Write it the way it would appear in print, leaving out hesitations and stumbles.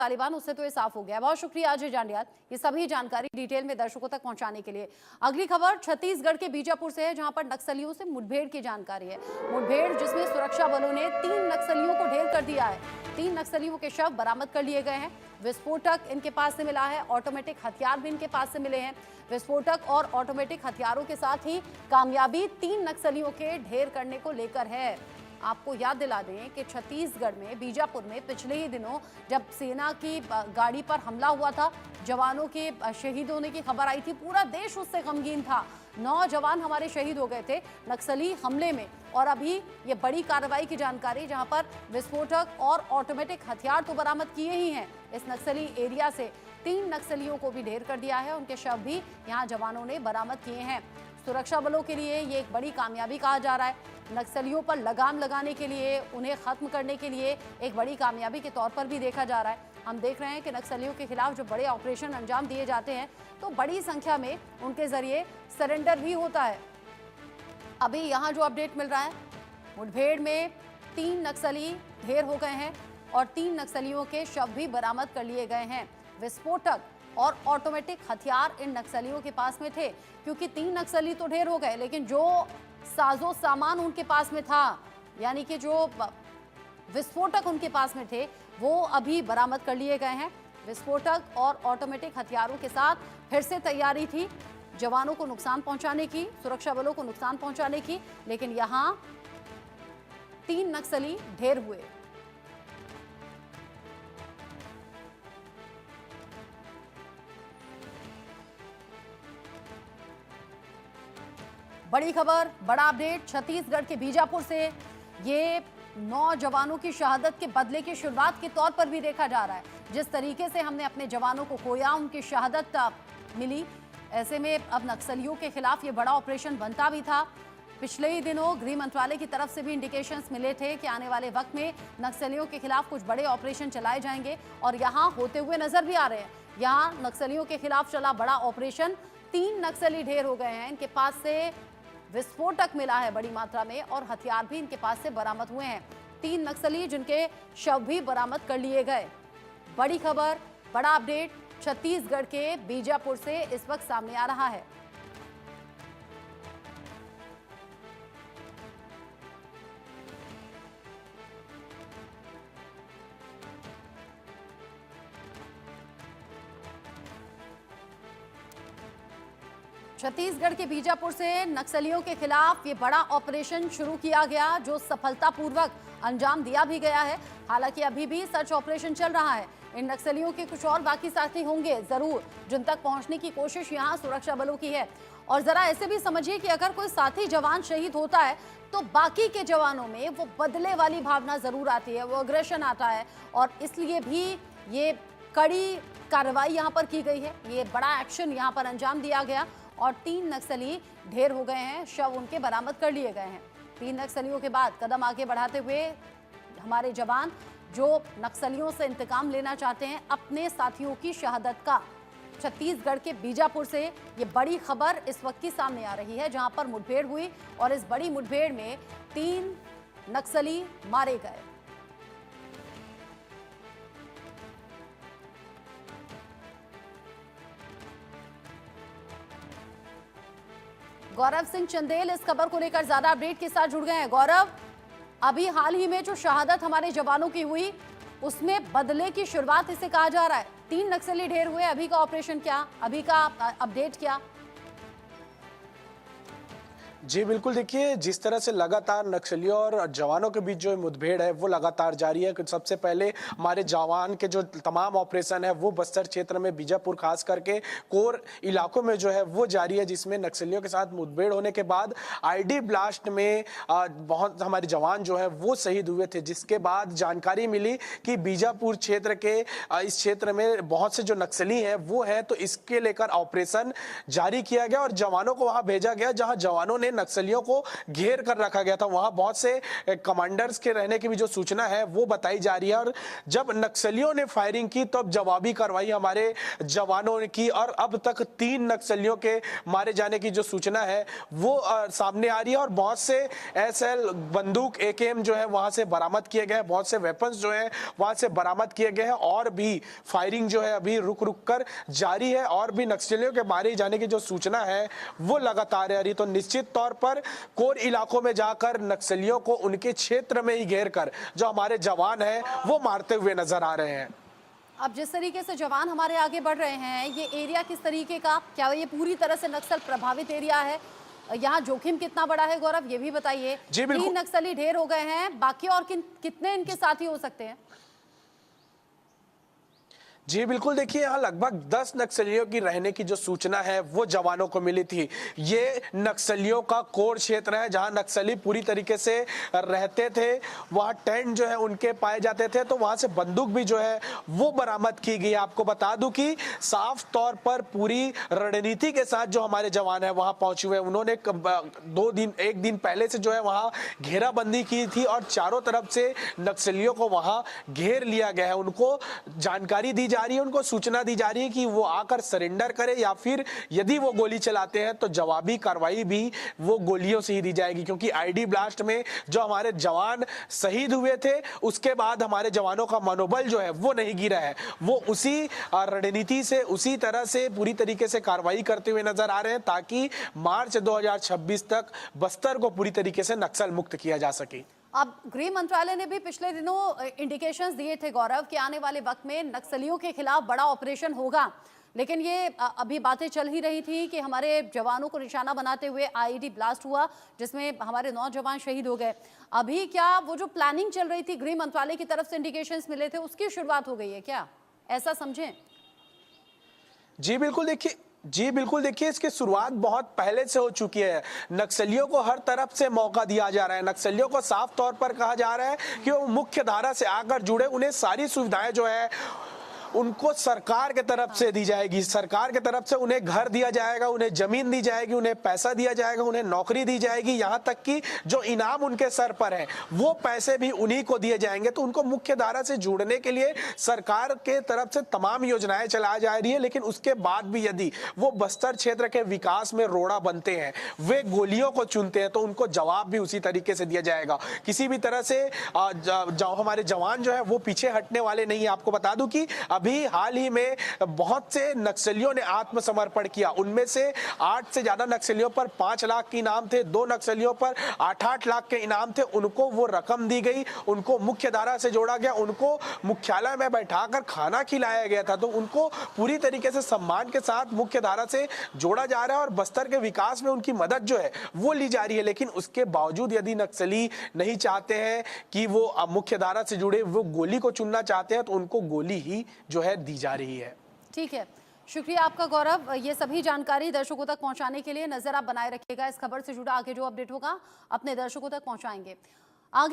तालिबान, उससे तो ये साफ हो गया। बहुत शुक्रिया अजय जांडियाल, ये सभी जानकारी डिटेल में दर्शकों तक पहुंचाने के लिए। अगली खबर छत्तीसगढ़ के बीजापुर से है, जहां पर नक्सलियों से मुठभेड़ की जानकारी है। मुठभेड़ जिसमें सुरक्षा बलों ने 3 नक्सलियों को ढेर कर दिया है। 3 नक्सलियों के शव बरामद कर लिए गए हैं। विस्फोटक इनके पास से मिला है, ऑटोमेटिक हथियार भी इनके पास से मिले हैं। विस्फोटक और ऑटोमेटिक हथियारों के साथ ही कामयाबी 3 नक्सलियों के ढेर करने को लेकर है। आपको याद दिला दें कि छत्तीसगढ़ में बीजापुर में पिछले ही दिनों जब सेना की गाड़ी पर हमला हुआ था, जवानों के शहीद होने की खबर आई थी, पूरा देश उससे गमगीन था। 9 जवान हमारे शहीद हो गए थे नक्सली हमले में। और अभी ये बड़ी कार्रवाई की जानकारी, जहां पर विस्फोटक और ऑटोमेटिक हथियार तो बरामद किए ही हैं। इस नक्सली एरिया से 3 नक्सलियों को भी ढेर कर दिया है, उनके शव भी यहाँ जवानों ने बरामद किए हैं। सुरक्षा बलों के लिए ये एक बड़ी कामयाबी कहा जा रहा है। नक्सलियों पर लगाम लगाने के लिए, उन्हें खत्म करने के लिए एक बड़ी कामयाबी के तौर पर भी देखा जा रहा है। हम देख रहे हैं कि नक्सलियों के खिलाफ जो बड़े ऑपरेशन अंजाम दिए जाते हैं, तो बड़ी संख्या में उनके जरिए सरेंडर भी होता है। अभी यहाँ जो अपडेट मिल रहा है, मुठभेड़ में 3 नक्सली ढेर हो गए हैं और 3 नक्सलियों के शव भी बरामद कर लिए गए हैं। विस्फोटक और ऑटोमेटिक हथियार इन नक्सलियों के पास में थे, क्योंकि 3 नक्सली तो ढेर हो गए, लेकिन जो साजो सामान उनके पास में था, यानी कि जो विस्फोटक उनके पास में थे, वो अभी बरामद कर लिए गए हैं। विस्फोटक और ऑटोमेटिक हथियारों के साथ फिर से तैयारी थी जवानों को नुकसान पहुंचाने की, सुरक्षा बलों को नुकसान पहुंचाने की, लेकिन यहां 3 नक्सली ढेर हुए। बड़ी खबर, बड़ा अपडेट छत्तीसगढ़ के बीजापुर से। ये 9 जवानों की शहादत के बदले की शुरुआत के तौर पर भी देखा जा रहा है। जिस तरीके से हमने अपने जवानों को खोया, उनकी शहादत मिली, ऐसे में अब नक्सलियों के खिलाफ ये बड़ा ऑपरेशन बनता भी था। पिछले ही दिनों गृह मंत्रालय की तरफ से भी इंडिकेशंस मिले थे कि आने वाले वक्त में नक्सलियों के खिलाफ कुछ बड़े ऑपरेशन चलाए जाएंगे, और यहाँ होते हुए नजर भी आ रहे हैं। यहाँ नक्सलियों के खिलाफ चला बड़ा ऑपरेशन, 3 नक्सली ढेर हो गए हैं। इनके पास से विस्फोटक मिला है बड़ी मात्रा में, और हथियार भी इनके पास से बरामद हुए हैं। 3 नक्सली जिनके शव भी बरामद कर लिए गए। बड़ी खबर, बड़ा अपडेट छत्तीसगढ़ के बीजापुर से इस वक्त सामने आ रहा है। छत्तीसगढ़ के बीजापुर से नक्सलियों के खिलाफ ये बड़ा ऑपरेशन शुरू किया गया, जो सफलतापूर्वक अंजाम दिया भी गया है। हालांकि अभी भी सर्च ऑपरेशन चल रहा है। इन नक्सलियों के कुछ और बाकी साथी होंगे जरूर, जिन तक पहुंचने की कोशिश यहां सुरक्षा बलों की है। और जरा ऐसे भी समझिए कि अगर कोई साथी जवान शहीद होता है, तो बाकी के जवानों में वो बदले वाली भावना जरूर आती है, वो अग्रेशन आता है, और इसलिए भी ये कड़ी कार्रवाई यहाँ पर की गई है। ये बड़ा एक्शन यहाँ पर अंजाम दिया गया, और 3 नक्सली ढेर हो गए हैं, शव उनके बरामद कर लिए गए हैं। 3 नक्सलियों के बाद कदम आगे बढ़ाते हुए हमारे जवान, जो नक्सलियों से इंतकाम लेना चाहते हैं अपने साथियों की शहादत का, छत्तीसगढ़ के बीजापुर से ये बड़ी खबर इस वक्त की सामने आ रही है, जहां पर मुठभेड़ हुई और इस बड़ी मुठभेड़ में 3 नक्सली मारे गए। गौरव सिंह चंदेल इस खबर को लेकर ज्यादा अपडेट के साथ जुड़ गए हैं। गौरव, अभी हाल ही में जो शहादत हमारे जवानों की हुई, उसमें बदले की शुरुआत इसे कहा जा रहा है। 3 नक्सली ढेर हुए, अभी का ऑपरेशन क्या, अभी का अपडेट क्या? जी बिल्कुल, देखिए जिस तरह से लगातार नक्सलियों और जवानों के बीच जो मुठभेड़ है वो लगातार जारी है। सबसे पहले हमारे जवान के जो तमाम ऑपरेशन है वो बस्तर क्षेत्र में, बीजापुर खास करके कोर इलाकों में जो है वो जारी है, जिसमें नक्सलियों के साथ मुठभेड़ होने के बाद आईडी ब्लास्ट में बहुत हमारे जवान जो है वो शहीद हुए थे। जिसके बाद जानकारी मिली कि बीजापुर क्षेत्र के इस क्षेत्र में बहुत से जो नक्सली हैं वो है, तो इसके लेकर ऑपरेशन जारी किया गया और जवानों को वहां भेजा गया, जहां जवानों ने से नक्सलियों को घेर कर रखा गया था। वहां बहुत से कमांडर्स के रहने की भी जो सूचना है वो बताई जा रही है। और जब नक्सलियों ने फायरिंग की तो अब जवाबी कार्रवाई हमारे जवानों ने की और अब तक 3 नक्सलियों के मारे जाने की जो सूचना है वो सामने आ रही है। और बहुत से एसएल बंदूक एकेएम जो है वहां से बरामद किए गए हैं, बहुत से वेपन्स जो है वहां से बरामद किए गए हैं और भी फायरिंग जो है अभी रुक रुक कर जारी है और भी नक्सलियों के मारे जाने की जो सूचना है वो लगातार आ रही। तो निश्चित तौर पर कोर इलाकों में जाकर नक्सलियों को उनके क्षेत्र में ही घेर कर जो हमारे जवान हैं वो मारते हुए नजर आ रहे हैं। अब जिस तरीके से जवान हमारे आगे बढ़ रहे हैं, ये एरिया किस तरीके का, क्या ये पूरी तरह से नक्सल प्रभावित एरिया है? यहाँ जोखिम कितना बड़ा है गौरव, ये भी बताइए। जी बिल्कुल। 3 नक्सली ढेर हो गए हैं, बाकी और कितने इनके साथी हो सकते हैं? जी बिल्कुल, देखिए यहाँ लगभग 10 नक्सलियों की रहने की जो सूचना है वो जवानों को मिली थी। ये नक्सलियों का कोर क्षेत्र है जहाँ नक्सली पूरी तरीके से रहते थे। वहाँ टेंट जो है उनके पाए जाते थे, तो वहाँ से बंदूक भी जो है वो बरामद की गई। आपको बता दूं कि साफ तौर पर पूरी रणनीति के साथ जो हमारे जवान है वहाँ पहुंचे हुए। उन्होंने 1 दिन पहले से जो है वहाँ घेराबंदी की थी और चारों तरफ से नक्सलियों को वहाँ घेर लिया गया है। उनको जानकारी दी जा रही है, उनको सूचना दी जा रही है कि वो आकर सरेंडर करे या फिर यदि वो गोली चलाते हैं तो जवाबी कार्रवाई भी वो गोलियों से ही दी जाएगी। क्योंकि आईडी ब्लास्ट में जो हमारे जवान शहीद हुए थे उसके बाद हमारे जवानों का मनोबल जो है वो नहीं गिरा है। वो उसी रणनीति से उसी तरह से पूरी तरीके से कार्रवाई करते हुए नजर आ रहे हैं ताकि मार्च 2026 तक बस्तर को पूरी तरीके से नक्सल मुक्त किया जा सके। अब गृह मंत्रालय ने भी पिछले दिनों इंडिकेशंस दिए थे गौरव कि आने वाले वक्त में नक्सलियों के खिलाफ बड़ा ऑपरेशन होगा, लेकिन ये अभी बातें चल ही रही थी कि हमारे जवानों को निशाना बनाते हुए आईईडी ब्लास्ट हुआ जिसमें हमारे 9 जवान शहीद हो गए। अभी क्या वो जो प्लानिंग चल रही थी गृह मंत्रालय की तरफ से इंडिकेशंस मिले थे उसकी शुरुआत हो गई है क्या, ऐसा समझें? जी बिल्कुल देखिए इसकी शुरुआत बहुत पहले से हो चुकी है। नक्सलियों को हर तरफ से मौका दिया जा रहा है। नक्सलियों को साफ तौर पर कहा जा रहा है कि वो मुख्य धारा से आकर जुड़े, उन्हें सारी सुविधाएं जो है उनको सरकार के तरफ से दी जाएगी। सरकार के तरफ से उन्हें घर दिया जाएगा, उन्हें जमीन दी जाएगी, उन्हें पैसा दिया जाएगा, उन्हें नौकरी दी जाएगी, यहाँ तक कि जो इनाम उनके सर पर है वो पैसे भी उन्हीं को दिए जाएंगे। तो उनको मुख्य धारा से जुड़ने के लिए सरकार के तरफ से तमाम योजनाएं चलाई जा रही है। लेकिन उसके बाद भी यदि वो बस्तर क्षेत्र के विकास में रोड़ा बनते हैं, वे गोलियों को चुनते हैं, तो उनको जवाब भी उसी तरीके से दिया जाएगा। किसी भी तरह से हमारे जवान जो है वो पीछे हटने वाले नहीं है। आपको बता दूं कि अभी हाल ही में बहुत से नक्सलियों ने आत्मसमर्पण किया। उनमें से 8 से ज्यादा नक्सलियों पर 5 लाख के इनाम थे, 2 नक्सलियों पर 8-8 लाख के इनाम थे। उनको वो रकम दी गई, उनको मुख्य धारा से जोड़ा गया, उनको मुख्यालय में बैठाकर खाना खिलाया गया था। तो उनको पूरी तरीके से सम्मान के साथ मुख्य धारा से जोड़ा जा रहा है और बस्तर के विकास में उनकी मदद जो है वो ली जा रही है। लेकिन उसके बावजूद यदि नक्सली नहीं चाहते हैं कि वो मुख्य धारा से जुड़े, वो गोली को चुनना चाहते हैं, तो उनको गोली ही जो है दी जा रही है। ठीक है, शुक्रिया आपका गौरव। ये सभी जानकारी दर्शकों तक पहुंचाने के लिए नजर आप बनाए रखिएगा। इस खबर से जुड़ा आगे जो अपडेट होगा अपने दर्शकों तक पहुंचाएंगे। आगे